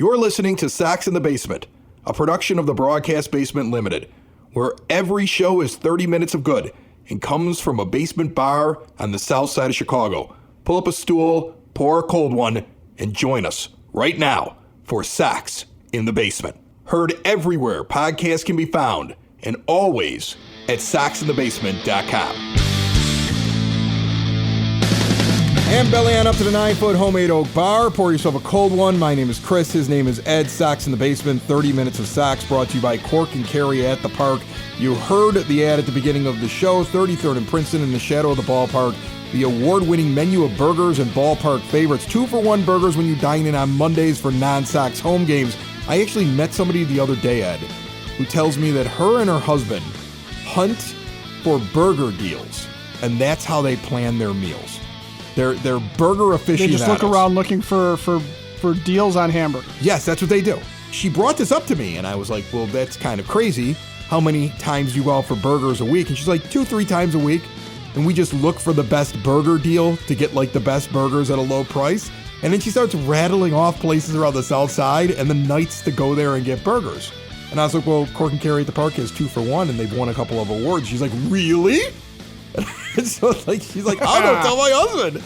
You're listening to Sox in the Basement, a production of the Broadcast Basement Limited, where every show is 30 minutes of good and comes from a basement bar on the south side of Chicago. Pull up a stool, pour a cold one, and join us right now for Sox in the Basement. Heard everywhere podcasts can be found, and always at soxinthebasement.com. And belly on up to the 9-foot homemade oak bar. Pour yourself a cold one. My name is Chris. His name is Ed. Sox in the Basement. 30 Minutes of Sox brought to you by Cork and Carry at the Park. You heard the ad at the beginning of the show. 33rd and Princeton in the shadow of the ballpark. The award-winning menu of burgers and ballpark favorites. 2-for-1 burgers when you dine in on Mondays for non-Sox home games. I actually met somebody the other day, Ed, who tells me that her and her husband hunt for burger deals, and that's how they plan their meals. They're burger aficionados. They just look around looking for deals on hamburgers. Yes, that's what they do. She brought this up to me, and I was like, well, that's kind of crazy. How many times do you go out for burgers a week? And she's like, 2-3 times a week. And we just look for the best burger deal to get like the best burgers at a low price. And then she starts rattling off places around the south side and the nights to go there and get burgers. And I was like, well, Cork and Carry at the Park has 2-for-1 and they've won a couple of awards. She's like, really? And so she's like, I'll go tell my husband.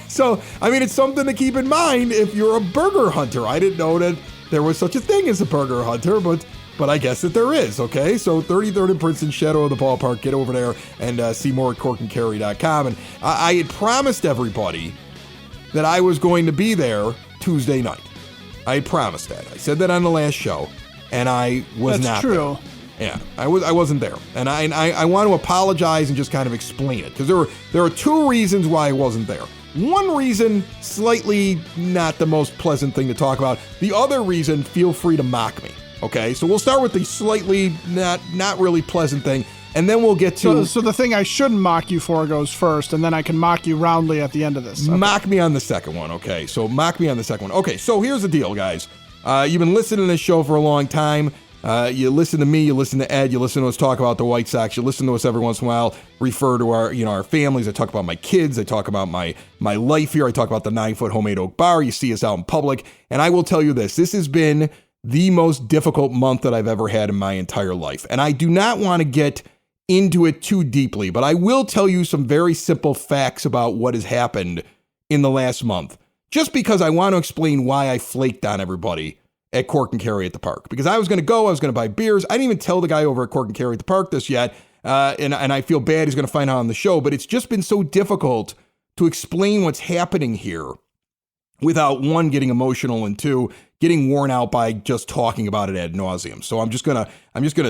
So I mean, it's something to keep in mind if you're a burger hunter. I didn't know that there was such a thing as a burger hunter, but I guess that there is, okay? So 33rd and Princeton, shadow of the ballpark. Get over there and see more at corkandcarry.com. And I had promised everybody that I was going to be there Tuesday night. I had promised that. I said that on the last show, and I was not there. That's true. Yeah, I wasn't there, and I want to apologize and just kind of explain it, because there are two reasons why I wasn't there. One reason, slightly not the most pleasant thing to talk about. The other reason, feel free to mock me. Okay, so we'll start with the slightly not really pleasant thing, and then we'll get to... So the thing I shouldn't mock you for goes first, and then I can mock you roundly at the end of this. Okay. Mock me on the second one, okay? So mock me on the second one. Okay, so here's the deal, guys. You've been listening to this show for a long time. You listen to me, you listen to Ed, you listen to us talk about the White Sox, you listen to us every once in a while, refer to our families. I talk about my kids, I talk about my life here, I talk about the 9-foot homemade oak bar. You see us out in public, and I will tell you this has been the most difficult month that I've ever had in my entire life. And I do not want to get into it too deeply, but I will tell you some very simple facts about what has happened in the last month, just because I want to explain why I flaked on everybody at Cork and Carry at the Park. Because I was going to buy beers. I didn't even tell the guy over at Cork and Carry at the Park this yet, and I feel bad he's going to find out on the show, but it's just been so difficult to explain what's happening here without, one, getting emotional, and two, getting worn out by just talking about it ad nauseum. So I'm just gonna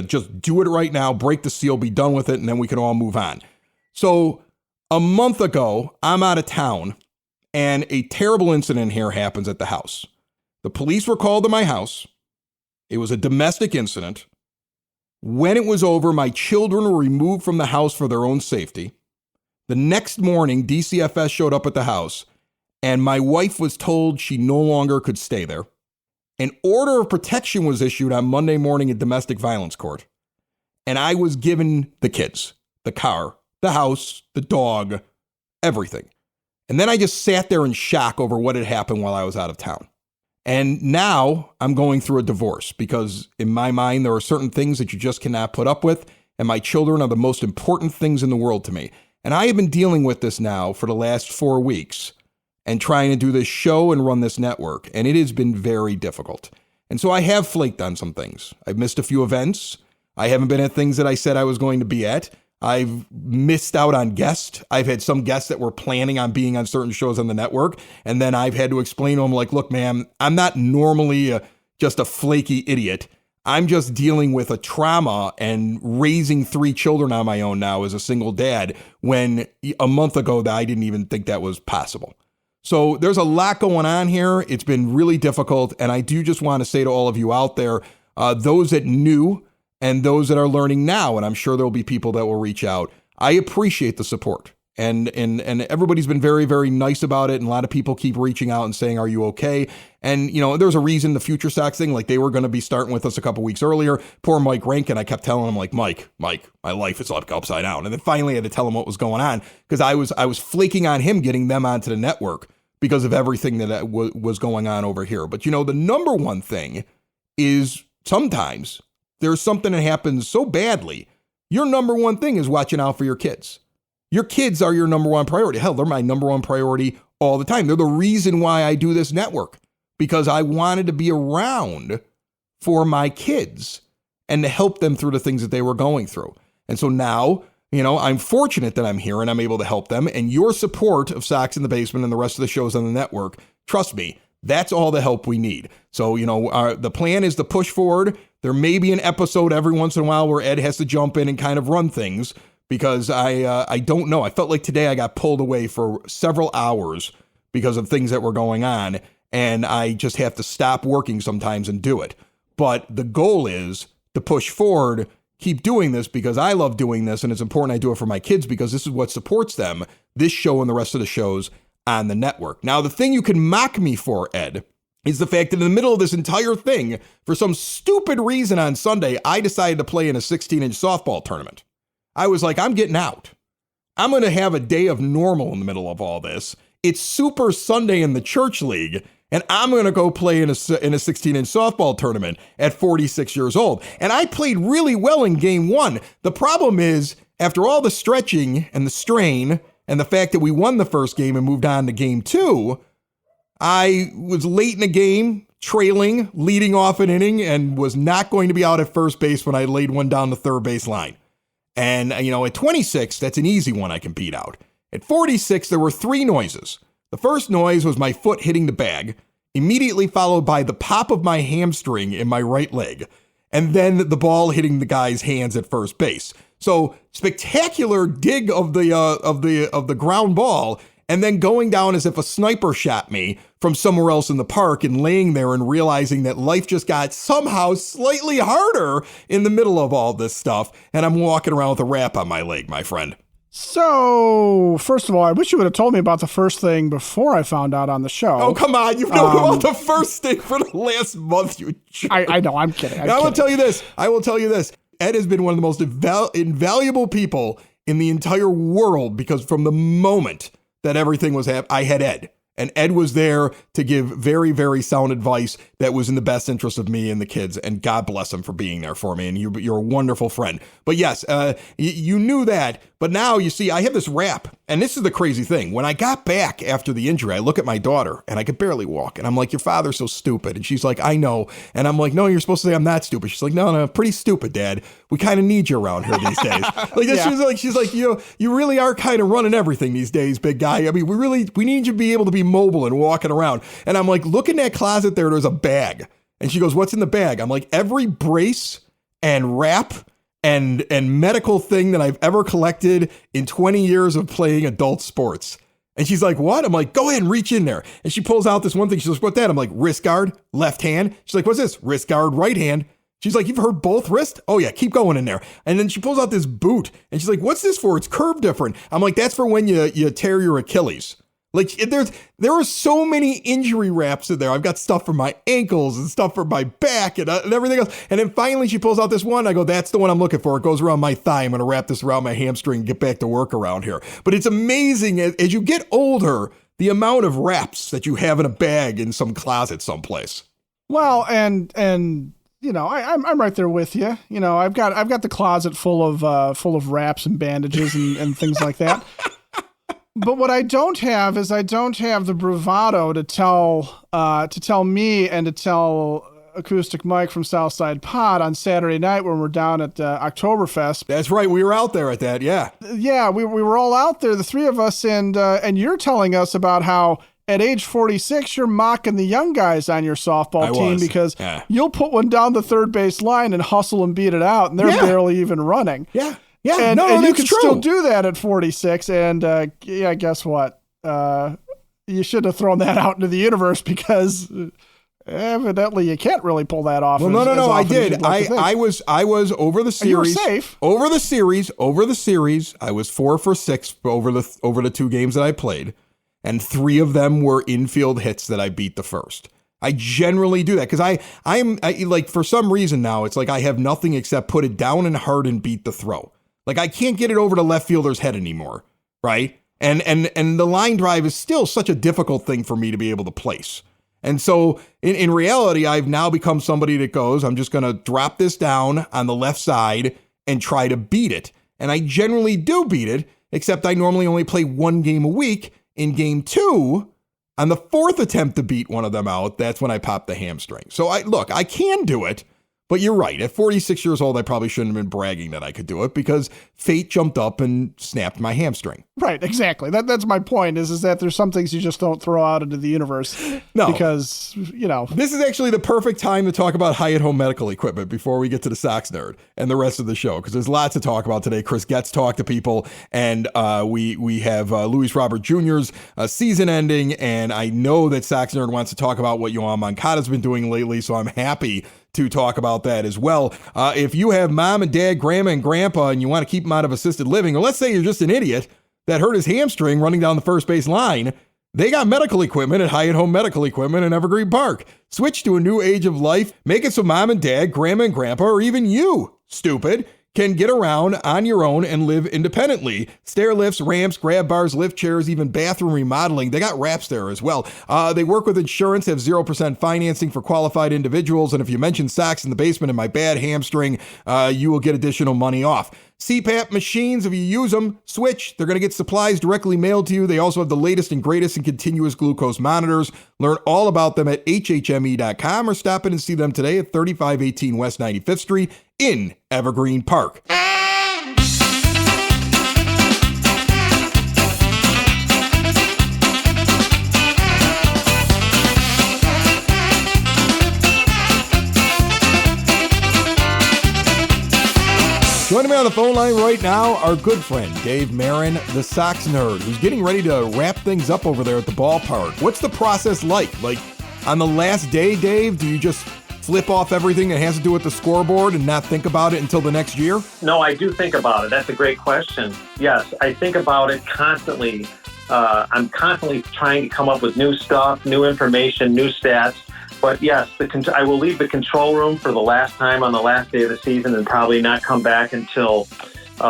do it right now, break the seal, be done with it, and then we can all move on. So a month ago, I'm out of town, and a terrible incident here happens at the house. The police were called to my house. It was a domestic incident. When it was over, my children were removed from the house for their own safety. The next morning, DCFS showed up at the house, and my wife was told she no longer could stay there. An order of protection was issued on Monday morning in domestic violence court, and I was given the kids, the car, the house, the dog, everything. And then I just sat there in shock over what had happened while I was out of town. And now I'm going through a divorce because in my mind, there are certain things that you just cannot put up with. And my children are the most important things in the world to me. And I have been dealing with this now for the last 4 weeks and trying to do this show and run this network. And it has been very difficult. And so I have flaked on some things. I've missed a few events. I haven't been at things that I said I was going to be at. I've missed out on guests. I've had some guests that were planning on being on certain shows on the network. And then I've had to explain to them, like, look, man, I'm not normally just a flaky idiot. I'm just dealing with a trauma and raising 3 children on my own now as a single dad, when a month ago that I didn't even think that was possible. So there's a lot going on here. It's been really difficult. And I do just want to say to all of you out there, those that knew and those that are learning now, and I'm sure there'll be people that will reach out, I appreciate the support. And everybody's been very, very nice about it. And a lot of people keep reaching out and saying, are you okay? And, you know, there's a reason the Future Sox thing, like they were going to be starting with us a couple weeks earlier. Poor Mike Rankin, I kept telling him, like, Mike, my life is upside down. And then finally I had to tell him what was going on, because I was flaking on him getting them onto the network because of everything that was going on over here. But, the number one thing is sometimes there's something that happens so badly. Your number one thing is watching out for your kids. Your kids are your number one priority. Hell, they're my number one priority all the time. They're the reason why I do this network, because I wanted to be around for my kids and to help them through the things that they were going through. And so now, I'm fortunate that I'm here and I'm able to help them. And your support of Sox in the Basement and the rest of the shows on the network, trust me, that's all the help we need. So, the plan is to push forward. There may be an episode every once in a while where Ed has to jump in and kind of run things, because I don't know. I felt like today I got pulled away for several hours because of things that were going on, and I just have to stop working sometimes and do it. But the goal is to push forward, keep doing this because I love doing this, and it's important I do it for my kids because this is what supports them, this show and the rest of the shows on the network. Now, the thing you can mock me for, Ed, is the fact that in the middle of this entire thing, for some stupid reason on Sunday, I decided to play in a 16-inch softball tournament. I was like, I'm getting out. I'm going to have a day of normal in the middle of all this. It's Super Sunday in the church league, and I'm going to go play in a 16-inch softball tournament at 46 years old. And I played really well in game one. The problem is, after all the stretching and the strain and the fact that we won the first game and moved on to game two, I was late in the game, trailing, leading off an inning, and was not going to be out at first base when I laid one down the third base line. And, at 26, that's an easy one I can beat out. At 46, there were three noises. The first noise was my foot hitting the bag, immediately followed by the pop of my hamstring in my right leg, and then the ball hitting the guy's hands at first base. So spectacular dig of the ground ball, and then going down as if a sniper shot me from somewhere else in the park and laying there and realizing that life just got somehow slightly harder in the middle of all this stuff. And I'm walking around with a wrap on my leg, my friend. So, first of all, I wish you would have told me about the first thing before I found out on the show. Oh, come on. You've known about the first thing for the last month, you jerk. I know. I'm kidding. I will tell you this. Ed has been one of the most invaluable people in the entire world, because from the moment that everything was happening, I had Ed. And Ed was there to give very, very sound advice that was in the best interest of me and the kids. And God bless him for being there for me. And you're a wonderful friend. But yes, you knew that. But now, you see, I have this rap. And this is the crazy thing. When I got back after the injury, I look at my daughter and I could barely walk. And I'm like, your father's so stupid. And she's like, I know. And I'm like, no, you're supposed to say I'm not stupid. She's like, no, pretty stupid, Dad. We kind of need you around here these days. Yeah. She's like, you really are kind of running everything these days, big guy. I mean, we need you to be able to be mobile and walking around. And I'm like, look in that closet there. There's a bag. And she goes, what's in the bag? I'm like, every brace and wrap and medical thing that I've ever collected in 20 years of playing adult sports. And she's like, what? I'm like, go ahead and reach in there. And she pulls out this one thing. She's like, what's that? I'm like, wrist guard, left hand. She's like, what's this? Wrist guard, right hand. She's like, you've heard both wrist? Oh yeah, keep going in there. And then she pulls out this boot and she's like, what's this for? It's curved different. I'm like, that's for when you tear your Achilles. Like, there are so many injury wraps in there. I've got stuff for my ankles and stuff for my back and everything else. And then finally she pulls out this one. I go, that's the one I'm looking for. It goes around my thigh. I'm going to wrap this around my hamstring and get back to work around here. But it's amazing as you get older, the amount of wraps that you have in a bag in some closet someplace. Well, and I'm right there with you. I've got the closet full of wraps and bandages and things like that. But what I don't have is the bravado to tell me and to tell Acoustic Mike from Southside Pod on Saturday night when we're down at Oktoberfest. That's right. We were out there at that. Yeah. Yeah. We were all out there, the three of us. And you're telling us about how at age 46, you're mocking the young guys on your softball team because you'll put one down the third base line and hustle and beat it out. And they're barely even running. Yeah. Yeah, and you can true. still do that at 46. And guess what? You should have thrown that out into the universe because evidently you can't really pull that off. Well, no, I did. I was over the series. You were safe. Over the series, I was 4 for 6 over the 2 games that I played, and 3 of them were infield hits that I beat the first. I generally do that because I'm like, for some reason now, it's like I have nothing except put it down and hard and beat the throw. Like, I can't get it over the left fielder's head anymore, right? And the line drive is still such a difficult thing for me to be able to place. And so in reality, I've now become somebody that goes, I'm just going to drop this down on the left side and try to beat it. And I generally do beat it, except I normally only play one game a week. In game 2, on the 4th attempt to beat one of them out, that's when I pop the hamstring. So I can do it. But you're right. At 46 years old, I probably shouldn't have been bragging that I could do it because fate jumped up and snapped my hamstring. Right, exactly. That's my point is that there's some things you just don't throw out into the universe. No. Because, This is actually the perfect time to talk about high-at-home medical equipment before we get to the Sox Nerd and the rest of the show, because there's lots to talk about today. Chris Getz talked to people, and we have Luis Robert Jr.'s season ending, and I know that Sox Nerd wants to talk about what Yoan Moncada's been doing lately, so I'm happy to talk about that as well. If you have mom and dad, grandma and grandpa, and you want to keep them out of assisted living, or let's say you're just an idiot that hurt his hamstring running down the first base line, they got medical equipment at High-at-Home Medical Equipment in Evergreen Park. Switch to a new age of life. Make it so mom and dad, grandma and grandpa, or even you, stupid, can get around on your own and live independently. Stair lifts, ramps, grab bars, lift chairs, even bathroom remodeling. They got wraps there as well. They work with insurance, have 0% financing for qualified individuals. And if you mention Sox in the basement and my bad hamstring, you will get additional money off. CPAP machines, if you use them, switch. They're going to get supplies directly mailed to you. They also have the latest and greatest in continuous glucose monitors. Learn all about them at hhme.com or stop in and see them today at 3518 West 95th Street in Evergreen Park. Joining me on the phone line right now, our good friend, Dave Marran, the Sox Nerd, who's getting ready to wrap things up over there at the ballpark. What's the process like? Like, on the last day, Dave, do you just flip off everything that has to do with the scoreboard and not think about it until the next year? No, I do think about it. That's a great question. Yes, I think about it constantly. I'm constantly trying to come up with new stuff, new information, new stats. But yes, I will leave the control room for the last time on the last day of the season and probably not come back until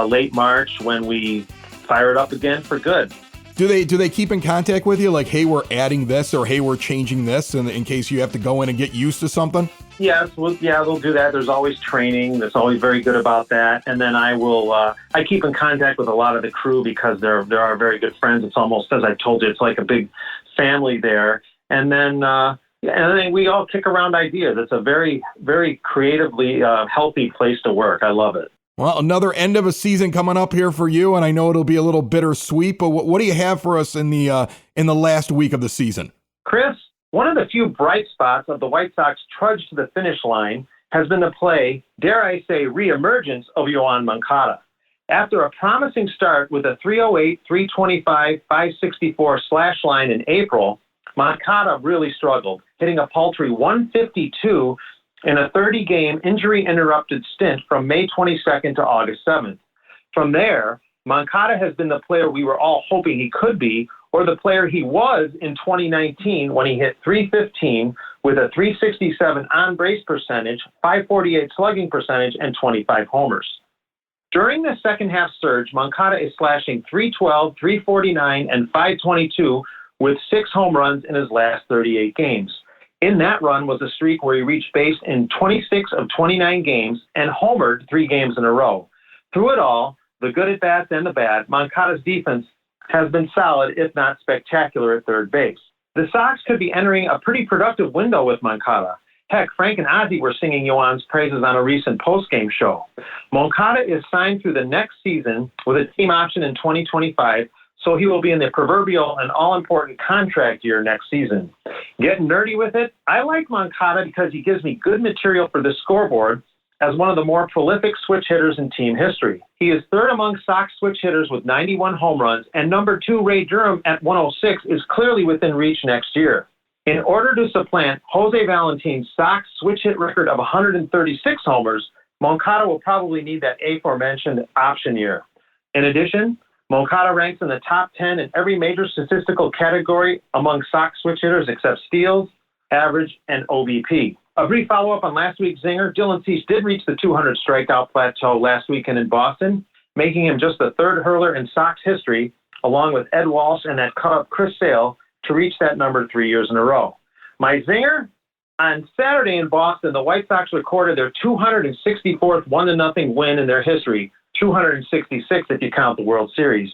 late March when we fire it up again for good. Do they keep in contact with you? Like, hey, we're adding this, or hey, we're changing this, in case you have to go in and get used to something? Yes, they'll do that. There's always training. That's always very good about that. And then I keep in contact with a lot of the crew because there are very good friends. It's almost, as I told you, it's like a big family there. And then we all kick around ideas. It's a very, very creatively healthy place to work. I love it. Well, another end of a season coming up here for you, and I know it'll be a little bittersweet, but what do you have for us in the last week of the season? Chris, one of the few bright spots of the White Sox trudge to the finish line has been the play, dare I say, reemergence of Yoan Moncada. After a promising start with a 308, 325, 564 slash line in April, Moncada really struggled, hitting a paltry 152 in a 30-game injury-interrupted stint from May 22nd to August 7th. From there, Moncada has been the player we were all hoping he could be, or the player he was in 2019 when he hit 315 with a 367 on-base percentage, 548 slugging percentage, and 25 homers. During the second-half surge, Moncada is slashing 312, 349, and 522 with 6 home runs in his last 38 games. In that run was a streak where he reached base in 26 of 29 games and homered 3 games in a row. Through it all, the good at-bats and the bad, Moncada's defense has been solid, if not spectacular, at third base. The Sox could be entering a pretty productive window with Moncada. Heck, Frank and Ozzie were singing Yoan's praises on a recent postgame show. Moncada is signed through the next season with a team option in 2025, so he will be in the proverbial and all-important contract year next season. Getting nerdy with it, I like Moncada because he gives me good material for the scoreboard as one of the more prolific switch hitters in team history. He is third among Sox switch hitters with 91 home runs, and number 2, Ray Durham, at 106, is clearly within reach next year. In order to supplant Jose Valentin's Sox switch hit record of 136 homers, Moncada will probably need that aforementioned option year. In addition, Moncada ranks in the top 10 in every major statistical category among Sox switch hitters except steals, average, and OBP. A brief follow-up on last week's zinger, Dylan Cease did reach the 200 strikeout plateau last weekend in Boston, making him just the third hurler in Sox history along with Ed Walsh and that cut-up Chris Sale, to reach that number 3 years in a row. My zinger? On Saturday in Boston, the White Sox recorded their 264th 1-0 win in their history, 266 if you count the World Series.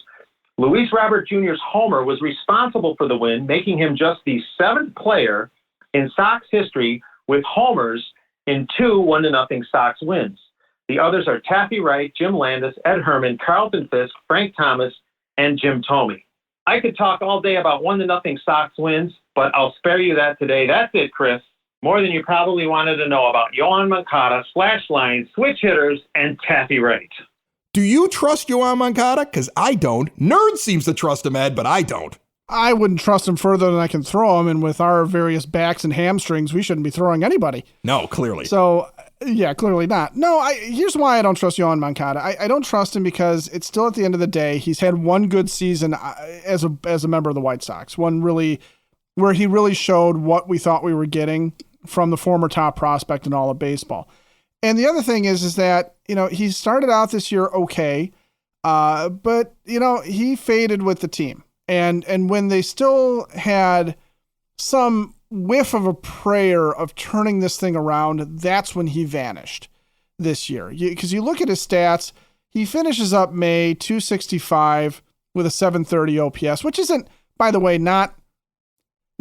Luis Robert Jr.'s homer was responsible for the win, making him just the 7th player in Sox history with homers in 2 1-0 Sox wins. The others are Taffy Wright, Jim Landis, Ed Herman, Carlton Fisk, Frank Thomas, and Jim Thome. I could talk all day about 1-0 Sox wins, but I'll spare you that today. That's it, Chris. More than you probably wanted to know about Yoan Moncada, slash lines, switch hitters, and Taffy Wright. Do you trust Yoan Moncada? Because I don't. Nerd seems to trust him, Ed, but I don't. I wouldn't trust him further than I can throw him, and with our various backs and hamstrings, we shouldn't be throwing anybody. No, clearly. So, yeah, clearly not. No, here's why I don't trust Yoan Moncada. I don't trust him because it's still, at the end of the day, he's had one good season as a member of the White Sox. One really, where he really showed what we thought we were getting from the former top prospect in all of baseball. And the other thing is that, he started out this year okay, but, he faded with the team. And when they still had some whiff of a prayer of turning this thing around, that's when he vanished this year. Because you look at his stats, he finishes up May 265 with a 730 OPS, which isn't, by the way, not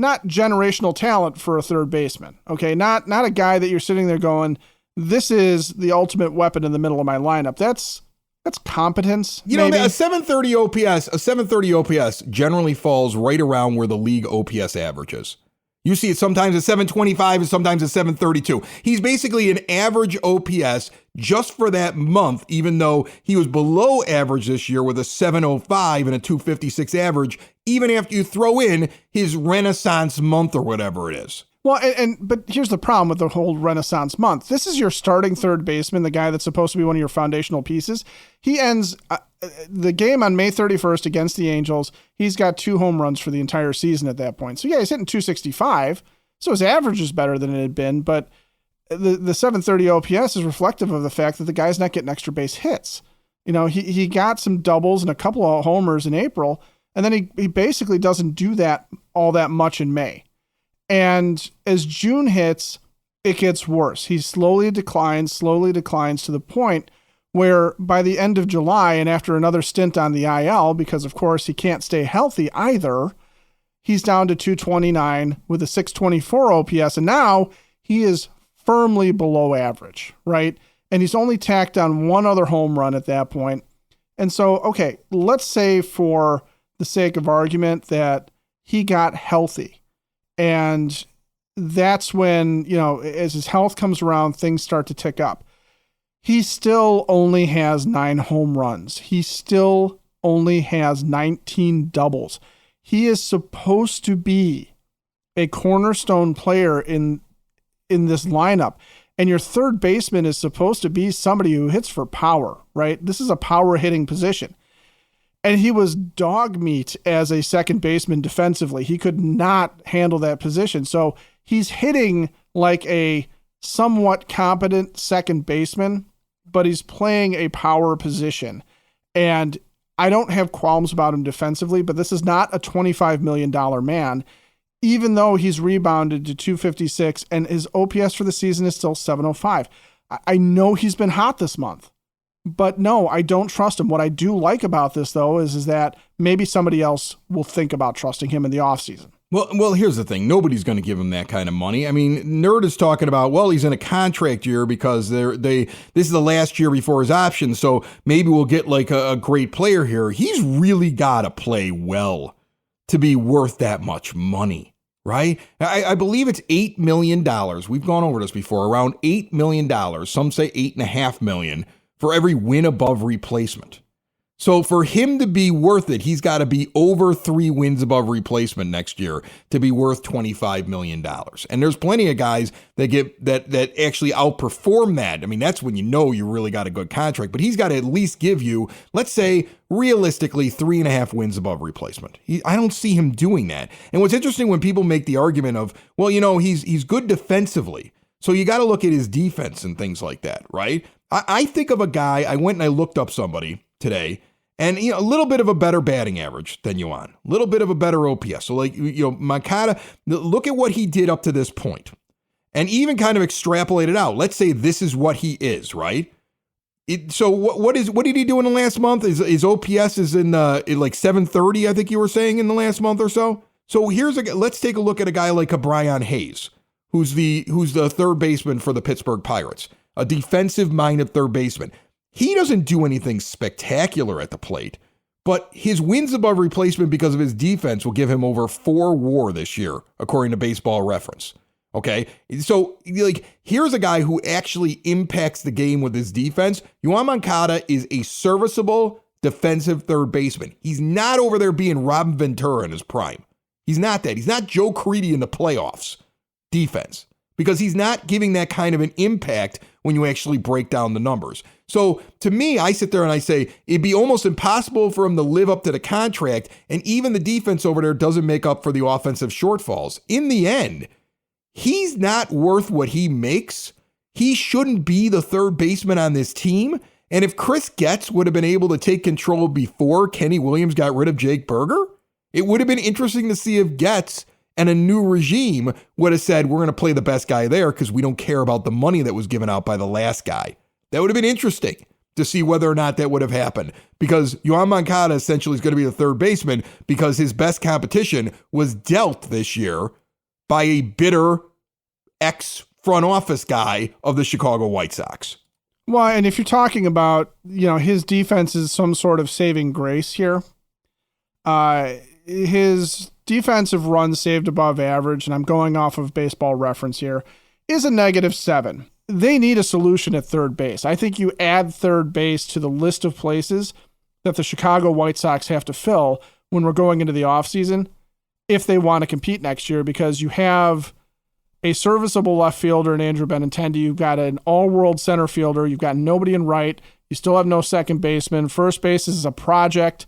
generational talent for a third baseman. Okay, not a guy that you're sitting there going, this is the ultimate weapon in the middle of my lineup. That's competence. Maybe. A 730 OPS generally falls right around where the league OPS averages. You see it sometimes at 725 and sometimes at 732. He's basically an average OPS just for that month, even though he was below average this year with a 705 and a 256 average, even after you throw in his Renaissance month or whatever it is. Well, but here's the problem with the whole Renaissance month. This is your starting third baseman, the guy that's supposed to be one of your foundational pieces. He ends the game on May 31st against the Angels. He's got 2 home runs for the entire season at that point. So, yeah, he's hitting 265. So his average is better than it had been. But the 730 OPS is reflective of the fact that the guy's not getting extra base hits. He got some doubles and a couple of homers in April, and then he basically doesn't do that all that much in May. And as June hits, it gets worse. He slowly declines to the point where by the end of July, and after another stint on the IL, because of course he can't stay healthy either, he's down to 229 with a 624 OPS. And now he is firmly below average, right? And he's only tacked on 1 other home run at that point. And so, okay, let's say for the sake of argument that he got healthy. And that's when, as his health comes around, things start to tick up. He still only has 9 home runs. He still only has 19 doubles. He is supposed to be a cornerstone player in this lineup. And your third baseman is supposed to be somebody who hits for power, right? This is a power hitting position. And he was dog meat as a second baseman defensively. He could not handle that position. So he's hitting like a somewhat competent second baseman, but he's playing a power position. And I don't have qualms about him defensively, but this is not a $25 million man, even though he's rebounded to 256 and his OPS for the season is still 705. I know he's been hot this month. But no, I don't trust him. What I do like about this, though, is that maybe somebody else will think about trusting him in the offseason. Well, here's the thing. Nobody's going to give him that kind of money. I mean, Nerd is talking about, well, he's in a contract year because this is the last year before his option, so maybe we'll get like a great player here. He's really got to play well to be worth that much money, right? I believe it's $8 million. We've gone over this before, around $8 million. Some say $8.5 million. For every win above replacement. So for him to be worth it, he's got to be over 3 wins above replacement next year to be worth $25 million. And there's plenty of guys that get that actually outperform that. I mean, that's when you really got a good contract, but he's got to at least give you, let's say, realistically 3.5 wins above replacement. I don't see him doing that. And what's interesting when people make the argument of, well, he's good defensively. So you got to look at his defense and things like that, right? I think of a guy, I went and I looked up somebody today, And, a little bit of a better batting average than Yoan. A little bit of a better OPS. So, Moncada, look at what he did up to this point. And even kind of extrapolate it out. Let's say this is what he is, right? So what did he do in the last month? His OPS is in like 730, I think you were saying, in the last month or so. So let's take a look at a guy like a Brian Hayes, who's the third baseman for the Pittsburgh Pirates, a defensive-minded third baseman. He doesn't do anything spectacular at the plate, but his wins above replacement because of his defense will give him over 4 WAR this year, according to Baseball Reference. Okay, so here's a guy who actually impacts the game with his defense. Yoan Moncada is a serviceable defensive third baseman. He's not over there being Robin Ventura in his prime. He's not that. He's not Joe Creedy in the playoffs defense, because he's not giving that kind of an impact when you actually break down the numbers. So to me, I sit there and I say it'd be almost impossible for him to live up to the contract, and even the defense over there doesn't make up for the offensive shortfalls. In the end, he's not worth what he makes. He shouldn't be the third baseman on this team. And if Chris Getz would have been able to take control before Kenny Williams got rid of Jake Berger, it would have been interesting to see if Getz and a new regime would have said, we're going to play the best guy there because we don't care about the money that was given out by the last guy. That would have been interesting to see whether or not that would have happened, because Yoan Moncada essentially is going to be the third baseman because his best competition was dealt this year by a bitter ex-front office guy of the Chicago White Sox. Well, and if you're talking about, his defense is some sort of saving grace here, his defensive runs saved above average, and I'm going off of Baseball Reference here, is a -7. They need a solution at third base. I think you add third base to the list of places that the Chicago White Sox have to fill when we're going into the offseason if they want to compete next year, because you have a serviceable left fielder in Andrew Benintendi. You've got an all-world center fielder. You've got nobody in right. You still have no second baseman. First base is a project.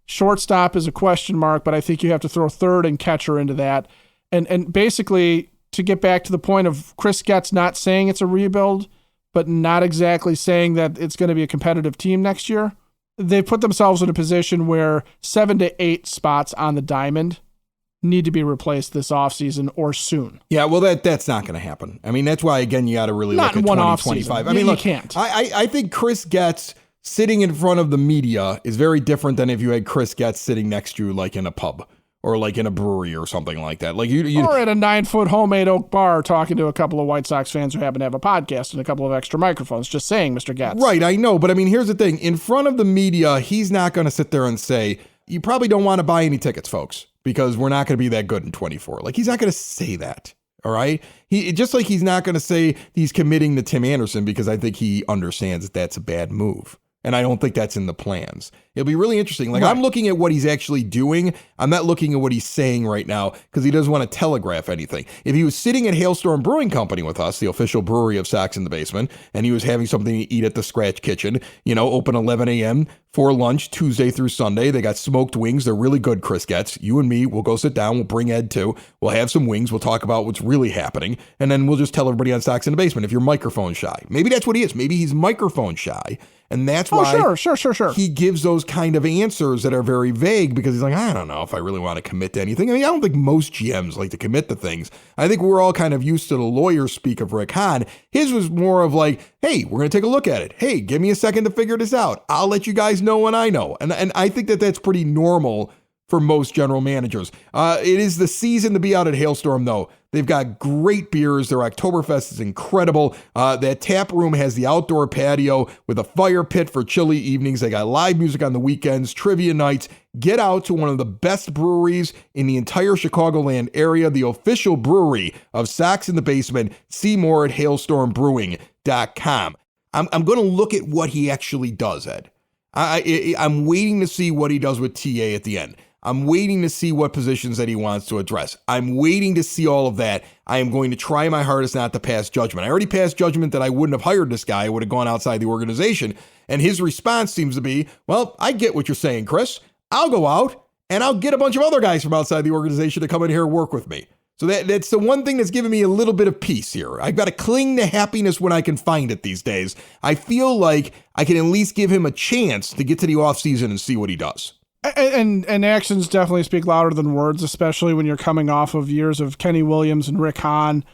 Shortstop is a question mark, but I think you have to throw third and catcher into that. And basically, to get back to the point of Chris Getz not saying it's a rebuild, but not exactly saying that it's going to be a competitive team next year, they put themselves in a position where 7 to 8 spots on the diamond need to be replaced this offseason or soon. Yeah, well, that's not going to happen. I mean, that's why, again, you got to really not look at one 2025. I mean, look, you can't. I think Chris Getz sitting in front of the media is very different than if you had Chris Getz sitting next to you, like in a pub or like in a brewery or something like that. Like you or at a 9-foot homemade oak bar talking to a couple of White Sox fans who happen to have a podcast and a couple of extra microphones. Just saying, Mr. Getz. Right, I know. But I mean, here's the thing. In front of the media, he's not going to sit there and say, you probably don't want to buy any tickets, folks, because we're not going to be that good in 24. Like, he's not going to say that. All right. Just like he's not going to say he's committing to Tim Anderson, because I think he understands that that's a bad move. And I don't think that's in the plans. It'll be really interesting. Like, right. I'm looking at what he's actually doing. I'm not looking at what he's saying right now because he doesn't want to telegraph anything. If he was sitting at Hailstorm Brewing Company with us, the official brewery of Sox in the Basement, and he was having something to eat at the Scratch Kitchen, open 11 a.m. for lunch, Tuesday through Sunday. They got smoked wings. They're really good, Chris Getz. You and me, we'll go sit down. We'll bring Ed too. We'll have some wings. We'll talk about what's really happening. And then we'll just tell everybody on Sox in the Basement if you're microphone shy. Maybe that's what he is. Maybe he's microphone shy. And that's why sure. he gives those kind of answers that are very vague, because he's like, I don't know if I really want to commit to anything. I mean, I don't think most GMs like to commit to things. I think we're all kind of used to the lawyer speak of Rick Hahn. His was more of like, hey, we're going to take a look at it. Hey, give me a second to figure this out. I'll let you guys know when I know. And I think that that's pretty normal for most general managers. It is the season to be out at Hailstorm, though. They've got great beers. Their Oktoberfest is incredible. That tap room has the outdoor patio with a fire pit for chilly evenings. They got live music on the weekends, trivia nights. Get out to one of the best breweries in the entire Chicagoland area, the official brewery of Sox in the Basement. See more at hailstormbrewing.com. I'm going to look at what he actually does, Ed. I'm waiting to see what he does with TA at the end. I'm waiting to see what positions that he wants to address. I'm waiting to see all of that. I am going to try my hardest not to pass judgment. I already passed judgment that I wouldn't have hired this guy. I would have gone outside the organization. And his response seems to be, well, I get what you're saying, Chris. I'll go out and I'll get a bunch of other guys from outside the organization to come in here and work with me. So that's the one thing that's giving me a little bit of peace here. I've got to cling to happiness when I can find it these days. I feel like I can at least give him a chance to get to the offseason and see what he does. And actions definitely speak louder than words, especially when you're coming off of years of Kenny Williams and Rick Hahn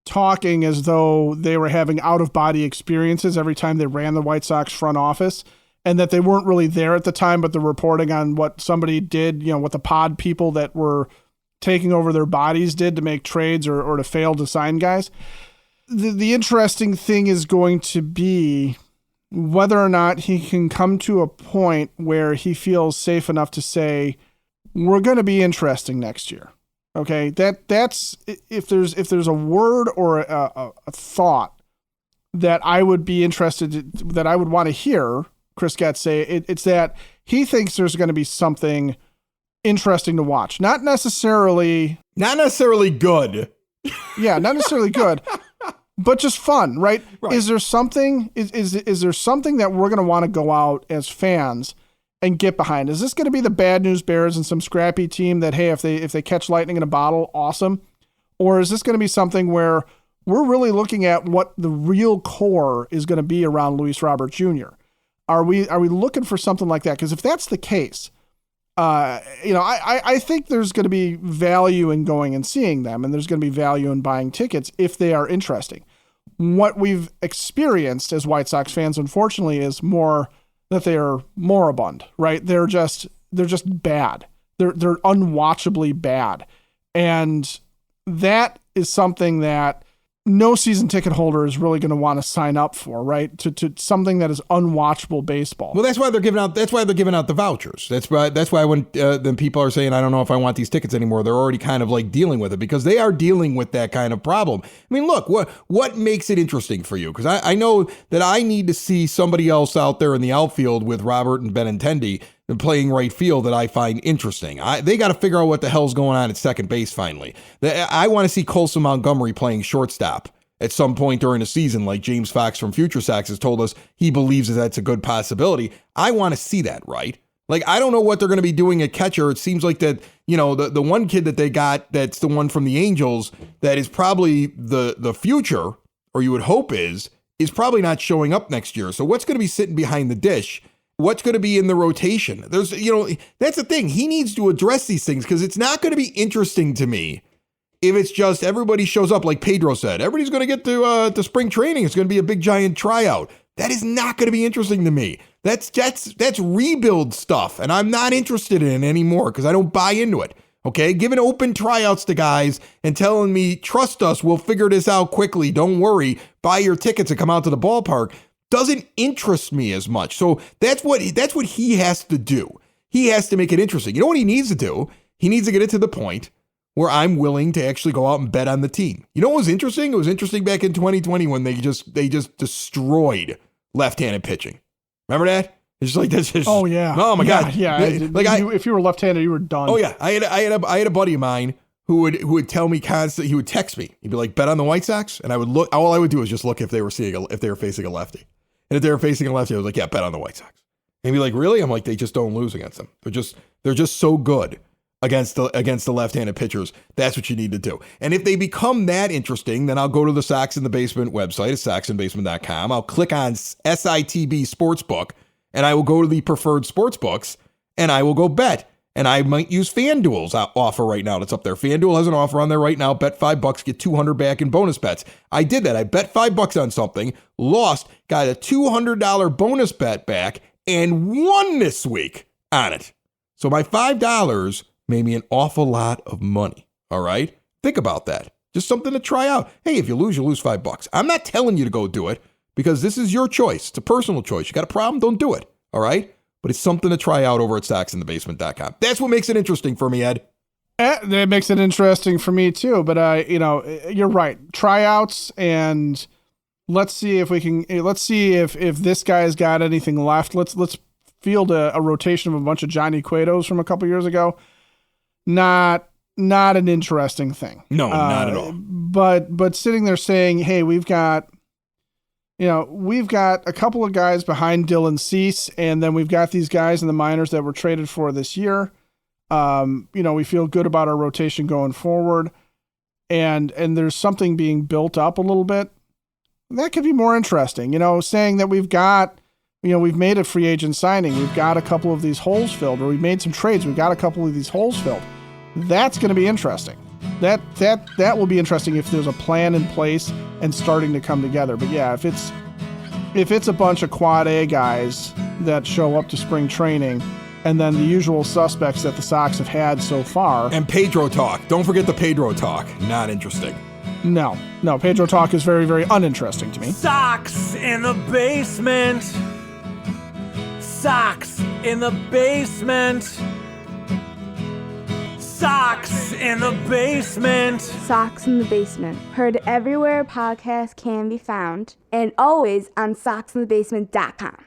talking as though they were having out-of-body experiences every time they ran the White Sox front office, and that they weren't really there at the time, but the reporting on what somebody did, what the pod people that were taking over their bodies did to make trades or to fail to sign guys. The interesting thing is going to be whether or not he can come to a point where he feels safe enough to say, we're going to be interesting next year. Okay. That's if there's a word or a thought that I would be interested, that I would want to hear Chris Getz say, it's that he thinks there's going to be something interesting to watch. Not necessarily good. Yeah, not necessarily good, but just fun, right? Is there something is there something that we're going to want to go out as fans and get behind? Is this going to be the Bad News Bears and some scrappy team that, hey, if they catch lightning in a bottle, awesome? Or is this going to be something where we're really looking at what the real core is going to be around Luis Robert Jr.? Are we looking for something like that? Because if that's the case, I think there's going to be value in going and seeing them, and there's going to be value in buying tickets if they are interesting. What we've experienced as White Sox fans, unfortunately, is more that they are moribund, right? They're just bad. They're unwatchably bad. And that is something that no season ticket holder is really going to want to sign up for, right? To something that is unwatchable baseball. Well, that's why they're giving out the vouchers. That's why when then people are saying, I don't know if I want these tickets anymore, they're already kind of like dealing with it, because they are dealing with that kind of problem. I mean, look, what makes it interesting for you? Because I know that I need to see somebody else out there in the outfield with Robert and Benintendi playing right field that I find interesting. They got to figure out what the hell's going on at second base finally. I want to see Colson Montgomery playing shortstop at some point during the season, like James Fox from Future Sox has told us he believes that that's a good possibility. I want to see that, right? Like, I don't know what they're going to be doing at catcher. It seems like that, the one kid that they got, that's the one from the Angels, that is probably the future, or you would hope is probably not showing up next year. So what's going to be sitting behind the dish? What's going to be in the rotation? That's the thing. He needs to address these things, because it's not going to be interesting to me if it's just everybody shows up, like Pedro said. Everybody's going to get to spring training. It's going to be a big giant tryout. That is not going to be interesting to me. That's rebuild stuff, and I'm not interested in it anymore because I don't buy into it. Okay, giving open tryouts to guys and telling me, trust us, we'll figure this out quickly. Don't worry, buy your tickets and come out to the ballpark, doesn't interest me as much. So that's what he has to do. He has to make it interesting. You know what he needs to do? He needs to get it to the point where I'm willing to actually go out and bet on the team. You know what was interesting? It was interesting back in 2020 when they just destroyed left-handed pitching. Remember that? It's just like this. Oh yeah. Oh my God. Yeah. Like if you were left-handed, you were done. Oh yeah. I had a buddy of mine who would tell me constantly. He would text me. He'd be like, "Bet on the White Sox," and I would look. All I would do is just look if they were facing a lefty, and if they were facing a lefty, I was like, "Yeah, bet on the White Sox." And he'd be like, "Really?" I'm like, "They just don't lose against them. They're just so good against the left-handed pitchers. That's what you need to do." And if they become that interesting, then I'll go to the Sox in the Basement website, it's soxinbasement.com. I'll click on SITB Sportsbook, and I will go to the preferred sports books, and I will go bet. And I might use FanDuel's offer right now that's up there. FanDuel has an offer on there right now. Bet $5, get $200 back in bonus bets. I did that. I bet $5 on something, lost, got a $200 bonus bet back, and won this week on it. So my $5 made me an awful lot of money. All right? Think about that. Just something to try out. Hey, if you lose $5. I'm not telling you to go do it, because this is your choice. It's a personal choice. You got a problem? Don't do it. All right? But it's something to try out over at soxinthebasement.com. That's what makes it interesting for me, Ed. That makes it interesting for me too. But you're right. Tryouts, and let's see if we can. Let's see if this guy's got anything left. Let's field a rotation of a bunch of Johnny Cuetos from a couple years ago. Not an interesting thing. No, not at all. But sitting there saying, hey, we've got a couple of guys behind Dylan Cease, and then we've got these guys in the minors that were traded for this year. We feel good about our rotation going forward. and there's something being built up a little bit, that could be more interesting. Saying that we've made a free agent signing, we've got a couple of these holes filled, or we've made some trades, we've got a couple of these holes filled. That's going to be interesting. That will be interesting if there's a plan in place and starting to come together. But yeah, if it's a bunch of quad A guys that show up to spring training, and then the usual suspects that the Sox have had so far. And Pedro talk. Don't forget the Pedro talk. Not interesting. No, Pedro talk is very, very uninteresting to me. Sox in the basement. Sox in the basement. Sox in the basement. Sox in the Basement. Heard everywhere podcasts can be found, and always on soxinthebasement.com.